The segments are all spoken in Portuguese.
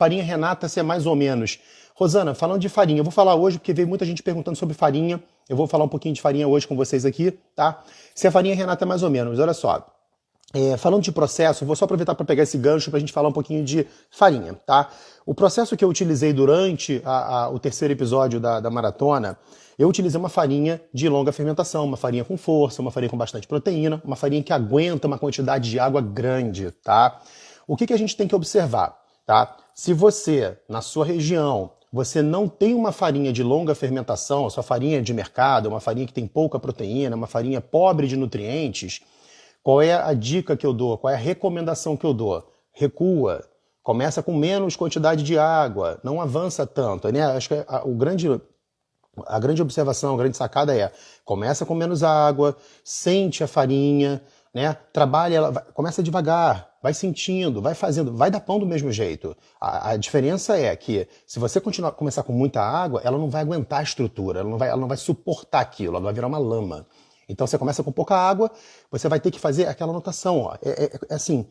Farinha Renata, se é mais ou menos. Rosana, falando de farinha, eu vou falar hoje, porque veio muita gente perguntando sobre farinha. Eu vou falar um pouquinho de farinha hoje com vocês aqui, tá? Se a farinha Renata é mais ou menos, olha só. Falando de processo, vou só aproveitar para pegar esse gancho para a gente falar um pouquinho de farinha, tá? O processo que eu utilizei durante o terceiro episódio da maratona, eu utilizei uma farinha de longa fermentação, uma farinha com força, uma farinha com bastante proteína, uma farinha que aguenta uma quantidade de água grande, tá? O que a gente tem que observar, tá? Se você, na sua região, você não tem uma farinha de longa fermentação, a sua farinha de mercado, uma farinha que tem pouca proteína, uma farinha pobre de nutrientes, qual é a dica que eu dou? Qual é a recomendação que eu dou? Recua. Começa com menos quantidade de água. Não avança tanto, né? Acho que a grande observação, a grande sacada é: começa com menos água, sente a farinha, né? Trabalha ela, começa devagar, vai sentindo, vai fazendo, vai dar pão do mesmo jeito. A diferença é que se você começar com muita água, ela não vai aguentar a estrutura, ela não vai suportar aquilo, ela vai virar uma lama. Então você começa com pouca água, você vai ter que fazer aquela anotação. Ó. Assim,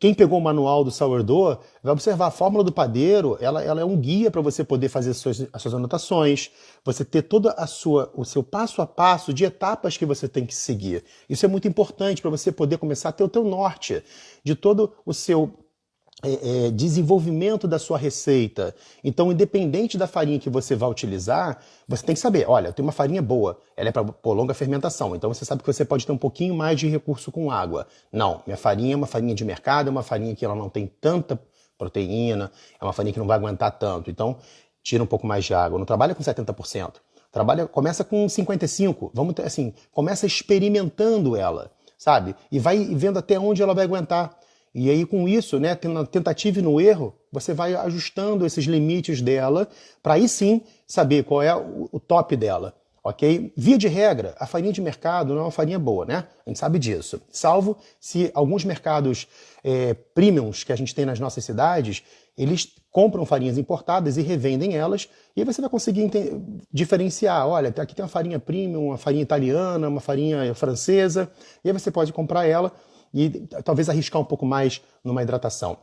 quem pegou o manual do sourdough vai observar a fórmula do padeiro, ela é um guia para você poder fazer as suas anotações, você ter todo o seu passo a passo de etapas que você tem que seguir. Isso é muito importante para você poder começar a ter o teu norte de todo o seu desenvolvimento da sua receita. Então, independente da farinha que você vai utilizar, você tem que saber, olha, eu tenho uma farinha boa, ela é para longa fermentação, então você sabe que você pode ter um pouquinho mais de recurso com água. Não, minha farinha é uma farinha de mercado, é uma farinha que ela não tem tanta proteína, é uma farinha que não vai aguentar tanto, então tira um pouco mais de água. Não trabalha com 70%, começa com 55%, começa experimentando ela, sabe? E vai vendo até onde ela vai aguentar. E aí, com isso, né, tendo tentativa e no erro, você vai ajustando esses limites dela para aí sim saber qual é o top dela, ok? Via de regra, a farinha de mercado não é uma farinha boa, né? A gente sabe disso. Salvo se alguns mercados premiums que a gente tem nas nossas cidades, eles compram farinhas importadas e revendem elas, e aí você vai conseguir diferenciar. Olha, aqui tem uma farinha premium, uma farinha italiana, uma farinha francesa, e aí você pode comprar ela e talvez arriscar um pouco mais numa hidratação,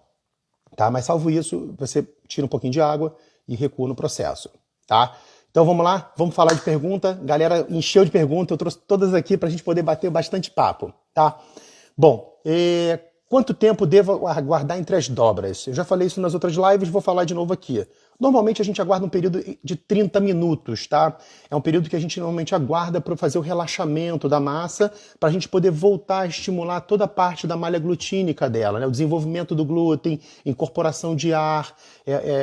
tá? Mas salvo isso, você tira um pouquinho de água e recua no processo, tá? Então vamos lá, vamos falar de pergunta. Galera encheu de pergunta, eu trouxe todas aqui para a gente poder bater bastante papo, tá? Bom, quanto tempo devo aguardar entre as dobras? Eu já falei isso nas outras lives, vou falar de novo aqui. Normalmente a gente aguarda um período de 30 minutos, tá? É um período que a gente normalmente aguarda para fazer o relaxamento da massa, para a gente poder voltar a estimular toda a parte da malha glutínica dela, né? O desenvolvimento do glúten, incorporação de ar.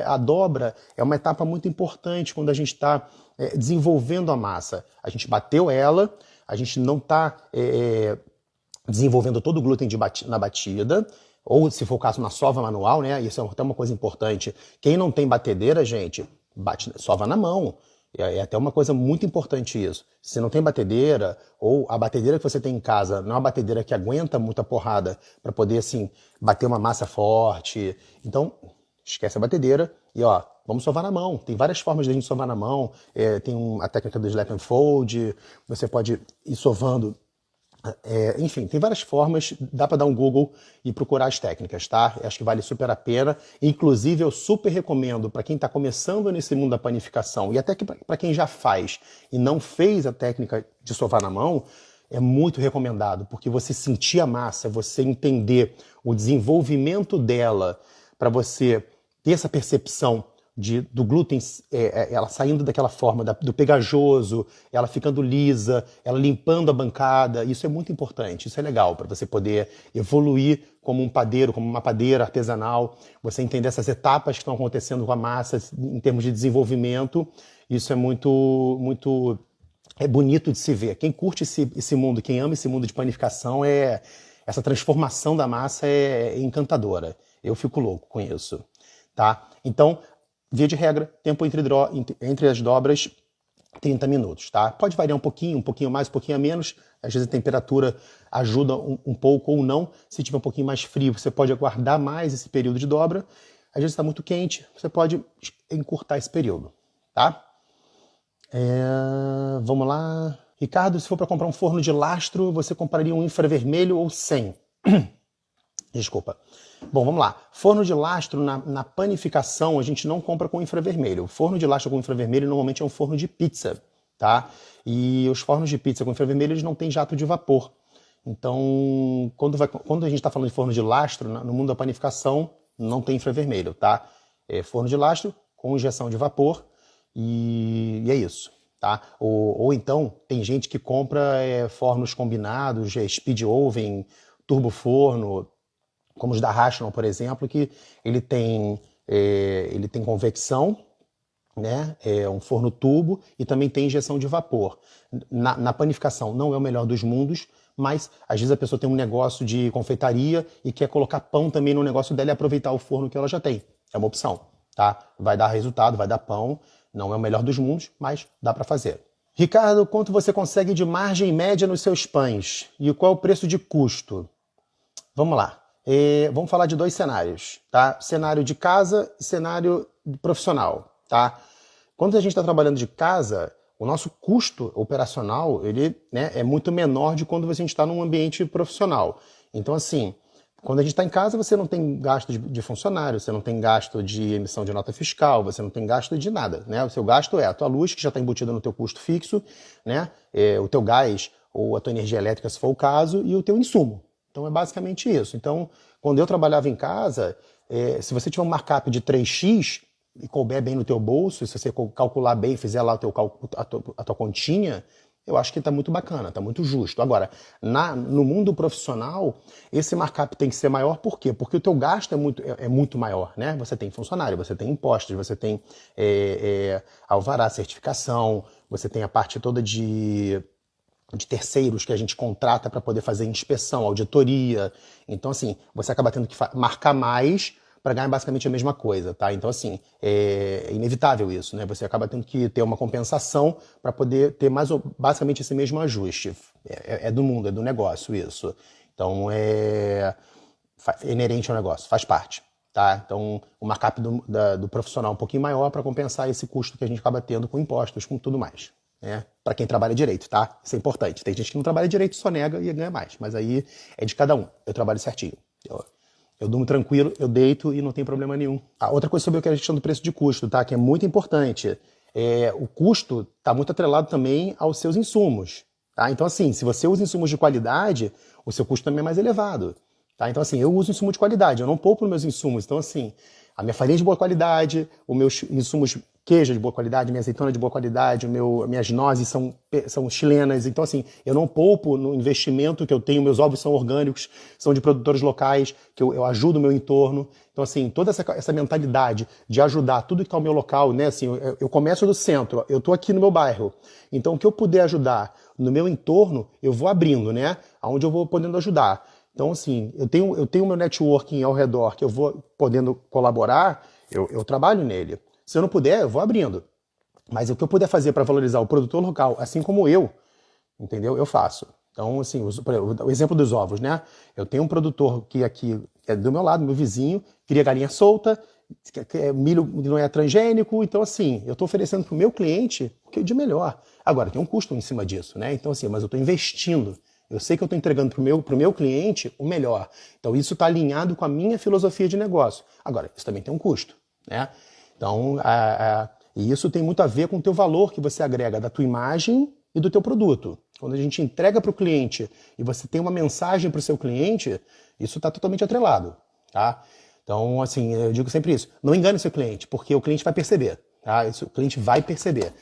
A dobra é uma etapa muito importante quando a gente está desenvolvendo a massa. A gente bateu ela, a gente não está desenvolvendo todo o glúten na batida, ou se for o caso na sova manual, né? Isso é até uma coisa importante. Quem não tem batedeira, gente, sova na mão. É até uma coisa muito importante isso. Se não tem batedeira, ou a batedeira que você tem em casa não é uma batedeira que aguenta muita porrada para poder, assim, bater uma massa forte, então esquece a batedeira e, ó, vamos sovar na mão. Tem várias formas de a gente sovar na mão. Tem a técnica do slap and fold, você pode ir sovando. Enfim, tem várias formas, dá para dar um Google e procurar as técnicas, tá? Acho que vale super a pena. Inclusive, eu super recomendo para quem está começando nesse mundo da panificação e até que para quem já faz e não fez a técnica de sovar na mão, é muito recomendado, porque você sentir a massa, você entender o desenvolvimento dela, para você ter essa percepção do glúten, ela saindo daquela forma, do pegajoso, ela ficando lisa, ela limpando a bancada, isso é muito importante, isso é legal para você poder evoluir como um padeiro, como uma padeira artesanal, você entender essas etapas que estão acontecendo com a massa em termos de desenvolvimento, isso é muito, muito bonito de se ver. Quem curte esse mundo, quem ama esse mundo de panificação, essa transformação da massa é encantadora. Eu fico louco com isso, tá? Então, via de regra, tempo entre as dobras, 30 minutos, tá? Pode variar um pouquinho mais, um pouquinho a menos. Às vezes a temperatura ajuda um pouco ou não. Se tiver um pouquinho mais frio, você pode aguardar mais esse período de dobra. Às vezes está muito quente, você pode encurtar esse período, tá? Vamos lá. Ricardo, se for para comprar um forno de lastro, você compraria um infravermelho ou sem? Desculpa. Bom, vamos lá. Forno de lastro, na panificação, a gente não compra com infravermelho. O forno de lastro com infravermelho normalmente é um forno de pizza, tá? E os fornos de pizza com infravermelho, eles não têm jato de vapor. Então, quando a gente está falando de forno de lastro, no mundo da panificação, não tem infravermelho, tá? É forno de lastro com injeção de vapor e é isso, tá? Ou então, tem gente que compra fornos combinados, speed oven, turbo forno, como os da Rational, por exemplo, que ele tem convecção, né? É um forno tubo e também tem injeção de vapor. Na panificação não é o melhor dos mundos, mas às vezes a pessoa tem um negócio de confeitaria e quer colocar pão também no negócio dela e aproveitar o forno que ela já tem. É uma opção, tá? Vai dar resultado, vai dar pão. Não é o melhor dos mundos, mas dá para fazer. Ricardo, quanto você consegue de margem média nos seus pães? E qual é o preço de custo? Vamos lá. Vamos falar de dois cenários, tá? Cenário de casa e cenário profissional, tá? Quando a gente está trabalhando de casa, o nosso custo operacional, ele, né, é muito menor de quando a gente está num ambiente profissional. Então, assim, quando a gente está em casa, você não tem gasto de funcionário, você não tem gasto de emissão de nota fiscal, você não tem gasto de nada, né? O seu gasto é a tua luz, que já está embutida no teu custo fixo, né? O teu gás ou a tua energia elétrica, se for o caso, e o teu insumo. Então é basicamente isso. Então, quando eu trabalhava em casa, se você tiver um markup de 3x e couber bem no teu bolso, se você calcular bem, fizer lá a tua continha, eu acho que está muito bacana, está muito justo. Agora, no mundo profissional, esse markup tem que ser maior, por quê? Porque o teu gasto é muito maior, né? Você tem funcionário, você tem impostos, você tem alvará, certificação, você tem a parte toda de terceiros que a gente contrata para poder fazer inspeção, auditoria. Então, assim, você acaba tendo que marcar mais para ganhar basicamente a mesma coisa, tá? Então, assim, é inevitável isso, né? Você acaba tendo que ter uma compensação para poder ter basicamente esse mesmo ajuste. É do mundo, é do negócio isso. Então, é inerente ao negócio, faz parte, tá? Então, o markup do profissional é um pouquinho maior para compensar esse custo que a gente acaba tendo com impostos, com tudo mais. Né? Para quem trabalha direito, tá? Isso é importante. Tem gente que não trabalha direito, só nega e ganha mais. Mas aí é de cada um. Eu trabalho certinho. Eu durmo tranquilo, eu deito e não tem problema nenhum. Outra coisa sobre a questão do preço de custo, tá? Que é muito importante. O custo está muito atrelado também aos seus insumos. Tá? Então, assim, se você usa insumos de qualidade, o seu custo também é mais elevado. Tá? Então, assim, eu uso insumo de qualidade, eu não poupo nos meus insumos. Então, assim, a minha farinha é de boa qualidade, os meus insumos queijo de boa qualidade, minha azeitona de boa qualidade, minhas nozes são chilenas. Então, assim, eu não poupo no investimento que eu tenho, meus ovos são orgânicos, são de produtores locais, que eu ajudo o meu entorno. Então, assim, toda essa mentalidade de ajudar tudo que está ao meu local, né? Assim, eu começo do centro, eu estou aqui no meu bairro. Então, o que eu puder ajudar no meu entorno, eu vou abrindo, né? Aonde eu vou podendo ajudar. Então, assim, eu tenho meu networking ao redor que eu vou podendo colaborar, eu trabalho nele. Se eu não puder, eu vou abrindo. Mas o que eu puder fazer para valorizar o produtor local, assim como eu, entendeu? Eu faço. Então, assim, o exemplo dos ovos, né? Eu tenho um produtor que aqui é do meu lado, meu vizinho, cria galinha solta, milho não é transgênico, então, assim, eu estou oferecendo para o meu cliente o que é de melhor. Agora, tem um custo em cima disso, né? Então, assim, mas eu estou investindo. Eu sei que eu estou entregando para o meu cliente o melhor. Então, isso está alinhado com a minha filosofia de negócio. Agora, isso também tem um custo, né? Então, e isso tem muito a ver com o teu valor que você agrega da tua imagem e do teu produto. Quando a gente entrega para o cliente e você tem uma mensagem para o seu cliente, isso está totalmente atrelado, tá? Então, assim, eu digo sempre isso. Não engane o seu cliente, porque o cliente vai perceber, tá? O cliente vai perceber.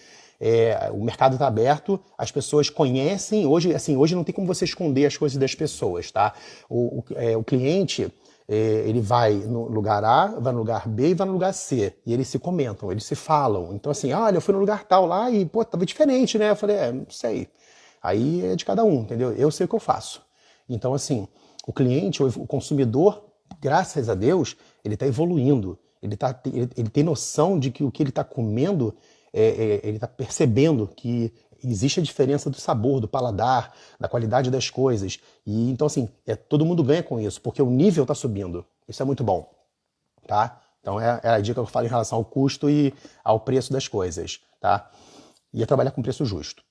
O mercado está aberto, as pessoas conhecem. Hoje não tem como você esconder as coisas das pessoas, tá? O cliente... ele vai no lugar A, vai no lugar B e vai no lugar C. E eles se comentam, eles se falam. Então, assim, olha, eu fui no lugar tal lá e, pô, tava diferente, né? Eu falei, não sei. Aí é de cada um, entendeu? Eu sei o que eu faço. Então, assim, o cliente, o consumidor, graças a Deus, ele está evoluindo. Ele tem noção de que o que ele está comendo, ele está percebendo que existe a diferença do sabor, do paladar, da qualidade das coisas. E então, assim, todo mundo ganha com isso, porque o nível está subindo. Isso é muito bom, tá? Então, é a dica que eu falo em relação ao custo e ao preço das coisas, tá? E é trabalhar com preço justo.